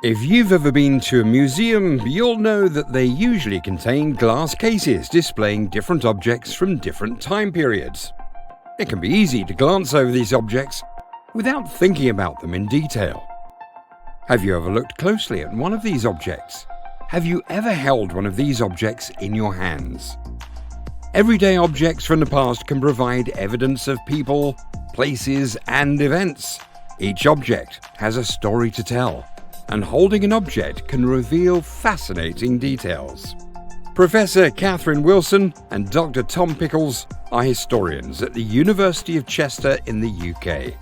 If you've ever been to a museum, you'll know that they usually contain glass cases displaying different objects from different time periods. It can be easy to glance over these objects without thinking about them in detail. Have you ever looked closely at one of these objects? Have you ever held one of these objects in your hands? Everyday objects from the past can provide evidence of people, places, and events. Each object has a story to tell, and holding an object can reveal fascinating details. Professor Katherine Wilson and Dr. Tom Pickles are historians at the University of Chester in the UK.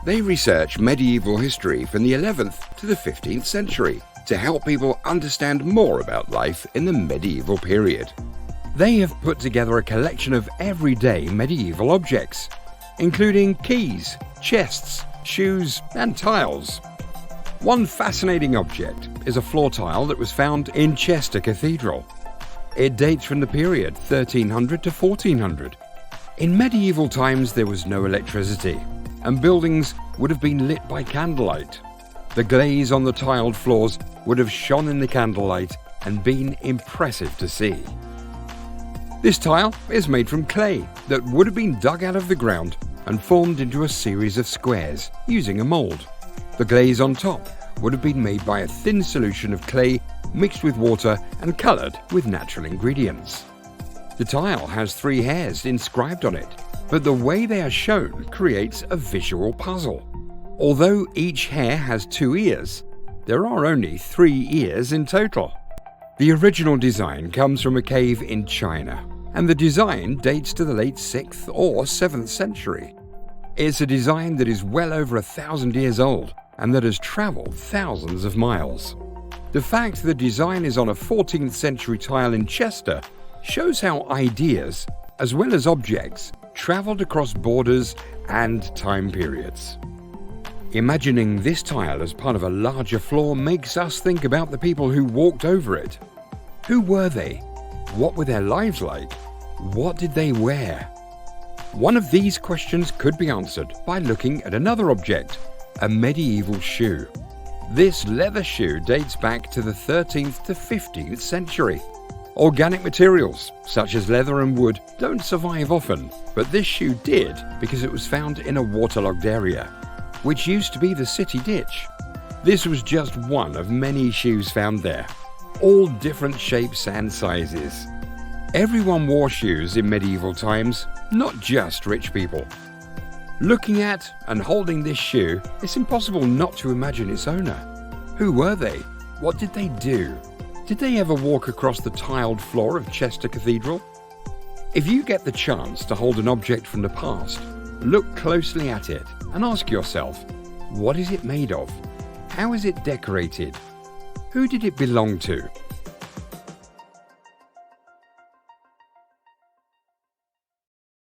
They research medieval history from the 11th to the 15th century to help people understand more about life in the medieval period. They have put together a collection of everyday medieval objects, including keys, chests, shoes, and tiles. One fascinating object is a floor tile that was found in Chester Cathedral. It dates from the period 1300 to 1400. In medieval times, there was no electricity, and buildings would have been lit by candlelight. The glaze on the tiled floors would have shone in the candlelight and been impressive to see. This tile is made from clay that would have been dug out of the ground and formed into a series of squares using a mold. The glaze on top would have been made by a thin solution of clay mixed with water and coloured with natural ingredients. The tile has 3 hairs inscribed on it, but the way they are shown creates a visual puzzle. Although each hair has 2 ears, there are only 3 ears in total. The original design comes from a cave in China, and the design dates to the late 6th or 7th century. It's a design that is well over 1,000 years old and that has travelled thousands of miles. The fact the design is on a 14th century tile in Chester shows how ideas, as well as objects, travelled across borders and time periods. Imagining this tile as part of a larger floor makes us think about the people who walked over it. Who were they? What were their lives like? What did they wear? One of these questions could be answered by looking at another object, a medieval shoe. This leather shoe dates back to the 13th to 15th century. Organic materials, such as leather and wood, don't survive often, but this shoe did because it was found in a waterlogged area, which used to be the city ditch. This was just one of many shoes found there, all different shapes and sizes. Everyone wore shoes in medieval times, not just rich people. Looking at and holding this shoe, it's impossible not to imagine its owner. Who were they? What did they do? Did they ever walk across the tiled floor of Chester Cathedral? If you get the chance to hold an object from the past, look closely at it and ask yourself, what is it made of? How is it decorated? Who did it belong to?